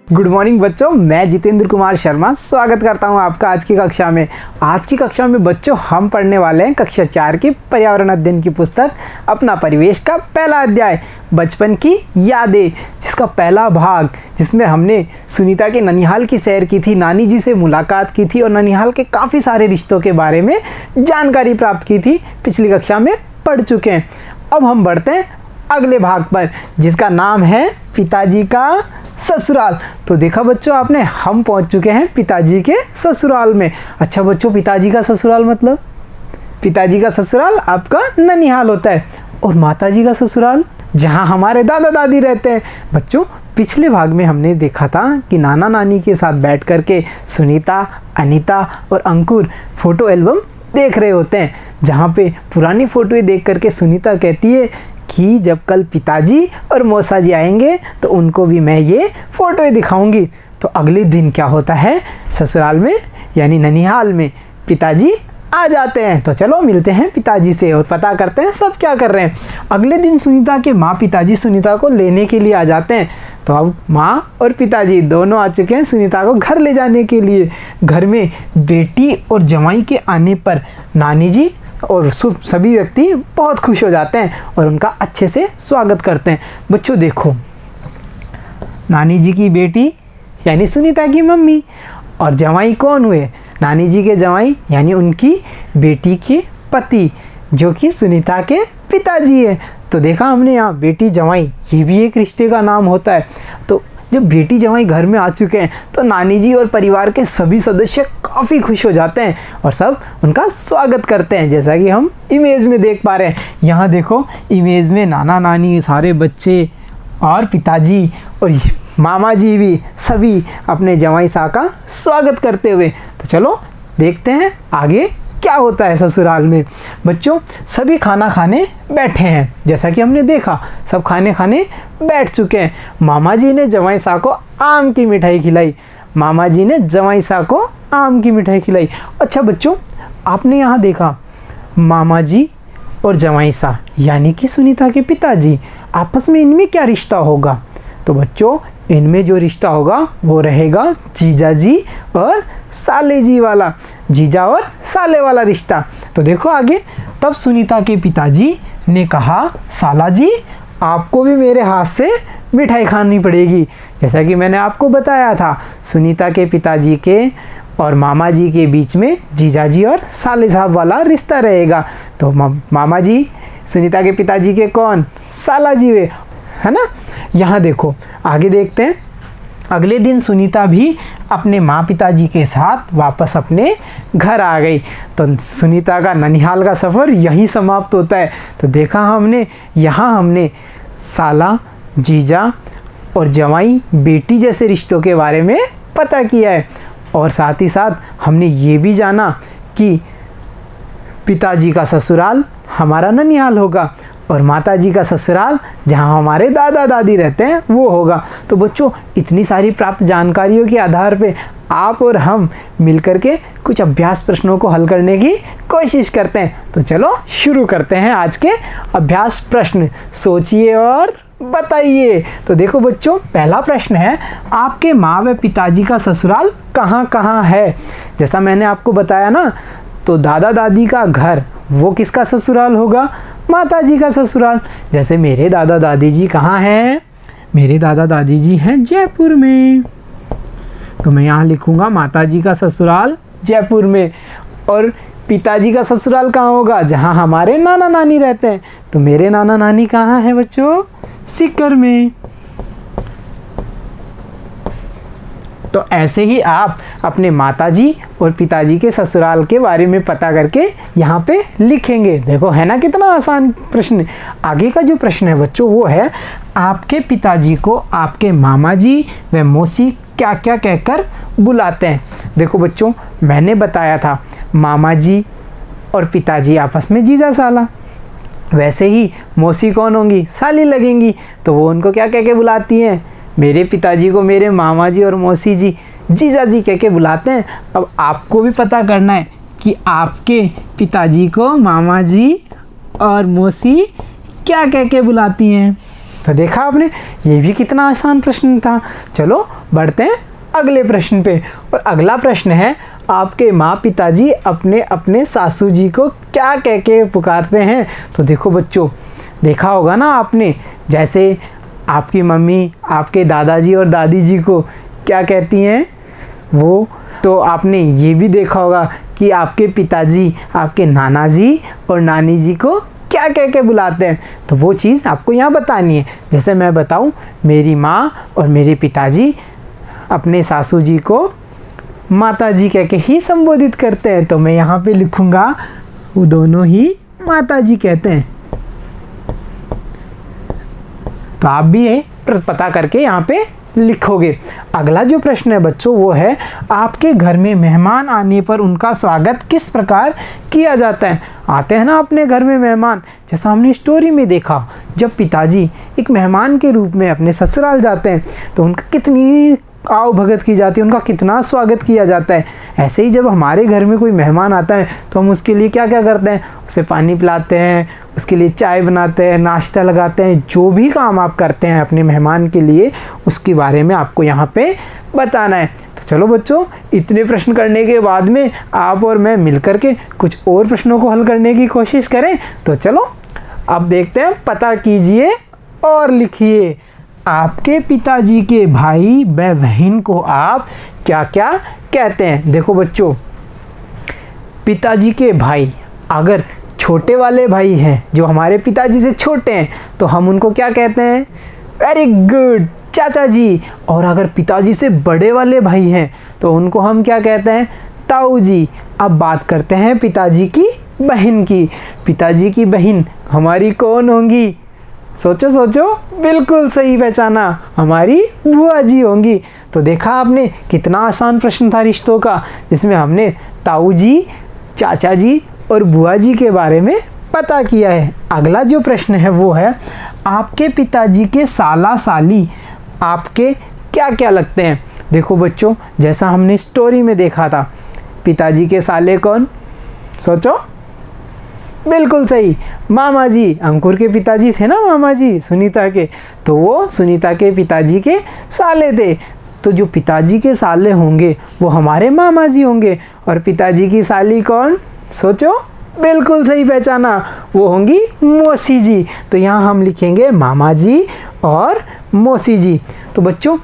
Good morning बच्चों, मैं जितेंद्र कुमार शर्मा स्वागत करता हूं आपका आज की कक्षा में। आज की कक्षा में बच्चों हम पढ़ने वाले हैं कक्षा 4 की पर्यावरण अध्ययन की पुस्तक अपना परिवेश का पहला अध्याय बचपन की यादें, जिसका पहला भाग, जिसमें हमने सुनीता के ननिहाल की सैर की थी, नानी जी से मुलाकात की थी और ननिहाल के काफ़ी सारे रिश्तों के बारे में जानकारी प्राप्त की थी। पिछली कक्षा में पढ़ चुके हैं। अब हम बढ़ते हैं अगले भाग पर, जिसका नाम है पिताजी का ससुराल। तो देखा बच्चों आपने, हम पहुंच चुके हैं पिताजी के ससुराल में। अच्छा बच्चों, पिताजी का ससुराल मतलब पिताजी का ससुराल आपका ननिहाल होता है, और माताजी का ससुराल जहां हमारे दादा दादी रहते हैं। बच्चों पिछले भाग में हमने देखा था कि नाना नानी के साथ बैठ कर के सुनीता, अनीता और अंकुर फोटो एल्बम देख रहे होते हैं, जहाँ पे पुरानी फ़ोटोएँ देख करके सुनीता कहती है कि जब कल पिताजी और मौसा जी आएंगे तो उनको भी मैं ये फ़ोटोएँ दिखाऊंगी। तो अगले दिन क्या होता है, ससुराल में यानी ननिहाल में पिताजी आ जाते हैं। तो चलो मिलते हैं पिताजी से और पता करते हैं सब क्या कर रहे हैं। अगले दिन सुनीता के माँ पिताजी सुनीता को लेने के लिए आ जाते हैं। तो अब माँ और पिताजी दोनों आ चुके हैं सुनीता को घर ले जाने के लिए। घर में बेटी और जमाई के आने पर नानी जी और सभी व्यक्ति बहुत खुश हो जाते हैं और उनका अच्छे से स्वागत करते हैं। बच्चों देखो, नानी जी की बेटी यानी सुनीता की मम्मी, और जमाई कौन हुए, नानी जी के जमाई यानी उनकी बेटी के पति, जो कि सुनीता के पिताजी है। तो देखा हमने यहाँ बेटी जमाई, ये भी एक रिश्ते का नाम होता है। तो जब बेटी जमाई घर में आ चुके हैं तो नानी जी और परिवार के सभी सदस्य काफ़ी खुश हो जाते हैं और सब उनका स्वागत करते हैं, जैसा कि हम इमेज में देख पा रहे हैं। यहाँ देखो इमेज में नाना नानी, सारे बच्चे और पिताजी और मामा जी भी सभी अपने जमाई साहब का स्वागत करते हुए। तो चलो देखते हैं आगे क्या होता है ससुराल में। बच्चों सभी खाना खाने बैठे हैं, जैसा कि हमने देखा सब खाने खाने बैठ चुके हैं। मामा जी ने जमाई साहब को आम की मिठाई खिलाई, मामा जी ने जमाई साहब को आम की मिठाई खिलाई। अच्छा बच्चों, आपने यहाँ देखा मामा जी और जमाई साहब यानी कि सुनीता के पिताजी, आपस में इनमें क्या रिश्ता होगा? तो बच्चों इनमें जो रिश्ता होगा वो रहेगा जीजा जी और साले जी वाला, जीजा और साले वाला रिश्ता। तो देखो आगे, तब सुनीता के पिताजी ने कहा, साला जी आपको भी मेरे हाथ से मिठाई खानी पड़ेगी। जैसा कि मैंने आपको बताया था, सुनीता के पिताजी के और मामा जी के बीच में जीजा जी और साले साहब वाला रिश्ता रहेगा। तो मामा जी सुनीता के पिताजी के कौन, साला जी हुए, है ना। यहाँ देखो आगे देखते हैं। अगले दिन सुनीता भी अपने माँ पिताजी के साथ वापस अपने घर आ गई। तो सुनीता का ननिहाल का सफ़र यहीं समाप्त होता है। तो देखा हमने, यहाँ हमने साला, जीजा और जवाई बेटी जैसे रिश्तों के बारे में पता किया है, और साथ ही साथ हमने ये भी जाना कि पिताजी का ससुराल हमारा ननिहाल होगा और माताजी का ससुराल जहां हमारे दादा दादी रहते हैं वो होगा। तो बच्चों इतनी सारी प्राप्त जानकारियों के आधार पे आप और हम मिलकर के कुछ अभ्यास प्रश्नों को हल करने की कोशिश करते हैं। तो चलो शुरू करते हैं आज के अभ्यास प्रश्न। सोचिए और बताइए। तो देखो बच्चों, पहला प्रश्न है, आपके माँ व पिताजी का ससुराल कहाँ कहाँ है? जैसा मैंने आपको बताया ना, तो दादा दादी का घर वो किसका ससुराल होगा? माताजी का ससुराल। जैसे मेरे दादा दादी जी कहाँ हैं? मेरे दादा दादी जी हैं जयपुर में। तो मैं यहाँ लिखूँगा माताजी का ससुराल जयपुर में, और पिताजी का ससुराल कहाँ होगा? जहाँ हमारे नाना नानी रहते हैं। तो मेरे नाना नानी कहाँ हैं बच्चों? सीकर में। तो ऐसे ही आप अपने माताजी और पिताजी के ससुराल के बारे में पता करके यहाँ पे लिखेंगे। देखो है ना कितना आसान प्रश्न। आगे का जो प्रश्न है बच्चों वो है, आपके पिताजी को आपके मामा जी व मौसी क्या क्या कहकर बुलाते हैं? देखो बच्चों, मैंने बताया था मामा जी और पिताजी आपस में जीजा साला, वैसे ही मौसी कौन होंगी? साली लगेंगी। तो वो उनको क्या कह के बुलाती हैं? मेरे पिताजी को मेरे मामा जी और मौसी जी, जीजा जी कह के बुलाते हैं। अब आपको भी पता करना है कि आपके पिताजी को मामा जी और मौसी क्या कह के बुलाती हैं। तो देखा आपने, ये भी कितना आसान प्रश्न था। चलो बढ़ते हैं अगले प्रश्न पे। और अगला प्रश्न है, आपके माँ पिताजी अपने अपने सासू जी को क्या कह के पुकारते हैं? तो देखो बच्चों, देखा होगा ना आपने, जैसे आपकी मम्मी आपके दादाजी और दादी जी को क्या कहती हैं वो, तो आपने ये भी देखा होगा कि आपके पिताजी आपके नाना जी और नानी जी को क्या कह के बुलाते हैं। तो वो चीज़ आपको यहाँ बतानी है। जैसे मैं बताऊँ, मेरी माँ और मेरे पिताजी अपने सासू जी को माता जी कह के ही संबोधित करते हैं। तो मैं यहाँ पे लिखूँगा, वो दोनों ही माता जी कहते हैं। तो आप भी ये पता करके यहाँ पे लिखोगे। अगला जो प्रश्न है बच्चों, वो है, आपके घर में मेहमान आने पर उनका स्वागत किस प्रकार किया जाता है? आते हैं ना अपने घर में मेहमान, जैसा हमने स्टोरी में देखा, जब पिताजी एक मेहमान के रूप में अपने ससुराल जाते हैं तो उनका कितनी आओ भगत की जाती है, उनका कितना स्वागत किया जाता है। ऐसे ही जब हमारे घर में कोई मेहमान आता है तो हम उसके लिए क्या क्या करते हैं, उसे पानी पिलाते हैं, उसके लिए चाय बनाते हैं, नाश्ता लगाते हैं। जो भी काम आप करते हैं अपने मेहमान के लिए, उसके बारे में आपको यहाँ पे बताना है। तो चलो बच्चों, इतने प्रश्न करने के बाद में आप और मैं मिलकर के कुछ और प्रश्नों को हल करने की कोशिश करें। तो चलो अब देखते हैं, पता कीजिए और लिखिए, आपके पिताजी के भाई व बहन को आप क्या क्या कहते हैं? देखो बच्चों, पिताजी के भाई, अगर छोटे वाले भाई हैं जो हमारे पिताजी से छोटे हैं तो हम उनको क्या कहते हैं? वेरी गुड, चाचा जी। और अगर पिताजी से बड़े वाले भाई हैं तो उनको हम क्या कहते हैं? ताऊ जी। अब बात करते हैं पिताजी की बहन की। पिताजी की बहन हमारी कौन होंगी? सोचो सोचो, बिल्कुल सही पहचाना, हमारी बुआ जी होंगी। तो देखा आपने, कितना आसान प्रश्न था रिश्तों का, जिसमें हमने ताऊ जी, चाचा जी और बुआ जी के बारे में पता किया है। अगला जो प्रश्न है वो है, आपके पिताजी के साला साली आपके क्या क्या लगते हैं? देखो बच्चों, जैसा हमने स्टोरी में देखा था, पिताजी के साले कौन? सोचो, बिल्कुल सही, मामा जी। अंकुर के पिताजी थे ना मामा जी सुनीता के, तो वो सुनीता के पिताजी के साले थे। तो जो पिताजी के साले होंगे वो हमारे मामा जी होंगे। और पिताजी की साली कौन? सोचो, बिल्कुल सही पहचाना, वो होंगी मौसी जी। तो यहाँ हम लिखेंगे मामा जी और मौसी जी। तो बच्चों,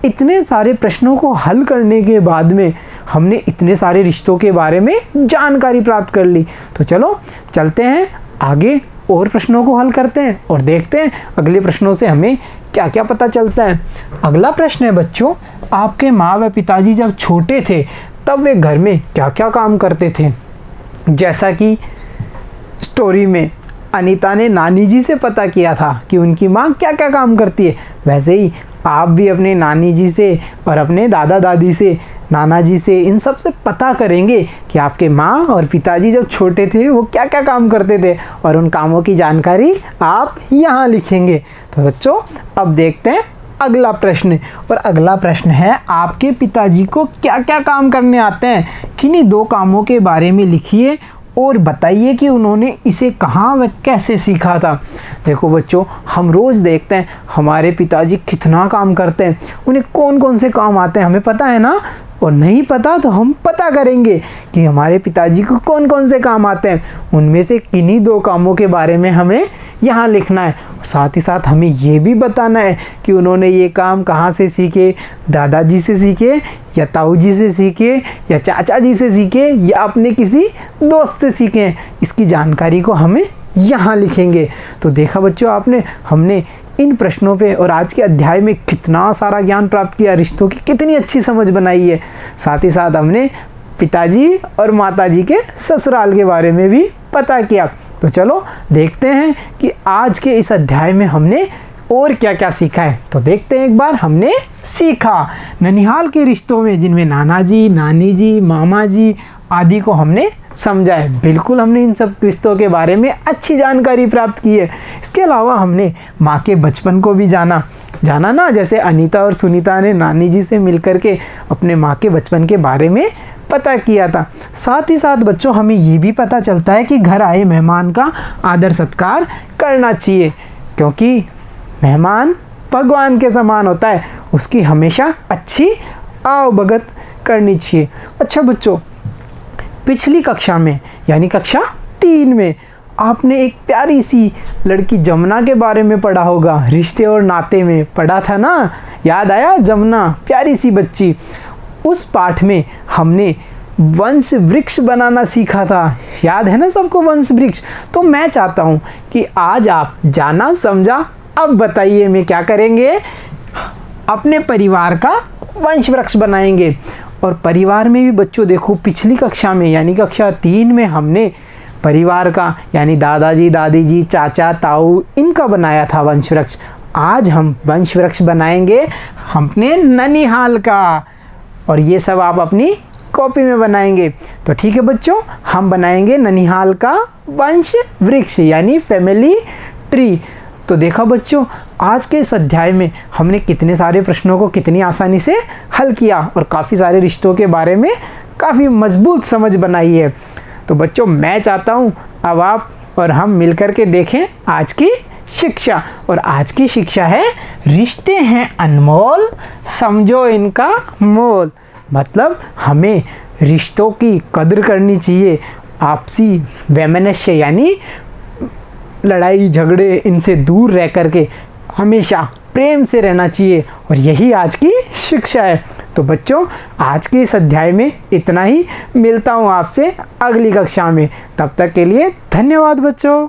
इतने सारे प्रश्नों को हल करने के बाद में हमने इतने सारे रिश्तों के बारे में जानकारी प्राप्त कर ली। तो चलो चलते हैं आगे, और प्रश्नों को हल करते हैं और देखते हैं अगले प्रश्नों से हमें क्या क्या पता चलता है। अगला प्रश्न है बच्चों, आपके माँ व पिताजी जब छोटे थे तब वे घर में क्या क्या काम करते थे? जैसा कि स्टोरी में अनीता ने नानी जी से पता किया था कि उनकी माँ क्या क्या काम करती है, वैसे ही आप भी अपने नानी जी से और अपने दादा दादी से, नाना जी से, इन सब से पता करेंगे कि आपके माँ और पिताजी जब छोटे थे वो क्या क्या काम करते थे, और उन कामों की जानकारी आप यहाँ लिखेंगे। तो बच्चों, अब देखते हैं अगला प्रश्न। और अगला प्रश्न है, आपके पिताजी को क्या क्या काम करने आते हैं? किन्हीं दो कामों के बारे में लिखिए और बताइए कि उन्होंने इसे कहाँ व कैसे सीखा था। देखो बच्चों, हम रोज़ देखते हैं हमारे पिताजी कितना काम करते हैं, उन्हें कौन कौन से काम आते हैं हमें पता है ना, और नहीं पता तो हम पता करेंगे कि हमारे पिताजी को कौन कौन से काम आते हैं। उनमें से किन्हीं दो कामों के बारे में हमें यहाँ लिखना है। साथ ही साथ हमें ये भी बताना है कि उन्होंने ये काम कहाँ से सीखे, दादाजी से सीखे या ताऊ जी से सीखे या चाचा जी से सीखे या अपने किसी दोस्त से सीखे। इसकी जानकारी को हमें यहाँ लिखेंगे। तो देखा बच्चों आपने, हमने इन प्रश्नों पे और आज के अध्याय में कितना सारा ज्ञान प्राप्त किया, रिश्तों की कितनी अच्छी समझ बनाई है। साथ ही साथ हमने पिताजी और माताजी के ससुराल के बारे में भी पता किया। तो चलो देखते हैं कि आज के इस अध्याय में हमने और क्या क्या सीखा है। तो देखते हैं एक बार। हमने सीखा ननिहाल के रिश्तों में, जिनमें नाना जी, नानी जी, मामा जी आदि को हमने समझा है। बिल्कुल, हमने इन सब रिश्तों के बारे में अच्छी जानकारी प्राप्त की है। इसके अलावा हमने माँ के बचपन को भी जाना ना, जैसे अनीता और सुनीता ने नानी जी से मिलकर के अपने माँ के बचपन के बारे में पता किया था। साथ ही साथ बच्चों, हमें ये भी पता चलता है कि घर आए मेहमान का आदर सत्कार करना चाहिए, क्योंकि मेहमान भगवान के समान होता है, उसकी हमेशा अच्छी आवभगत करनी चाहिए। अच्छा बच्चों, पिछली कक्षा में यानी कक्षा 3 में आपने एक प्यारी सी लड़की जमुना के बारे में पढ़ा होगा, रिश्ते और नाते में पढ़ा था ना, याद आया? जमुना प्यारी सी बच्ची। उस पाठ में हमने वंश वृक्ष बनाना सीखा था, याद है ना सबको वंश वृक्ष? तो मैं चाहता हूँ कि आज आप जाना समझा, अब बताइए मैं क्या करेंगे, अपने परिवार का वंश वृक्ष बनाएंगे। और परिवार में भी बच्चों देखो, पिछली कक्षा में यानी कक्षा 3 में हमने परिवार का यानी दादाजी दादी जी चाचा ताऊ इनका बनाया था वंश वृक्ष। आज हम वंश वृक्ष बनाएंगे अपने ननिहाल का, और ये सब आप अपनी कॉपी में बनाएंगे। तो ठीक है बच्चों, हम बनाएंगे ननिहाल का वंश वृक्ष यानी फैमिली ट्री। तो देखा बच्चों, आज के इस अध्याय में हमने कितने सारे प्रश्नों को कितनी आसानी से हल किया और काफ़ी सारे रिश्तों के बारे में काफ़ी मजबूत समझ बनाई है। तो बच्चों, मैं चाहता हूँ अब आप और हम मिलकर के देखें आज की शिक्षा, और आज की शिक्षा है रिश्ते हैं अनमोल, समझो इनका मोल। मतलब हमें रिश्तों की कदर करनी चाहिए, आपसी वैमनस्य यानी लड़ाई झगड़े इनसे दूर रह करके हमेशा प्रेम से रहना चाहिए, और यही आज की शिक्षा है। तो बच्चों, आज के इस अध्याय में इतना ही, मिलता हूँ आपसे अगली कक्षा में, तब तक के लिए धन्यवाद बच्चों।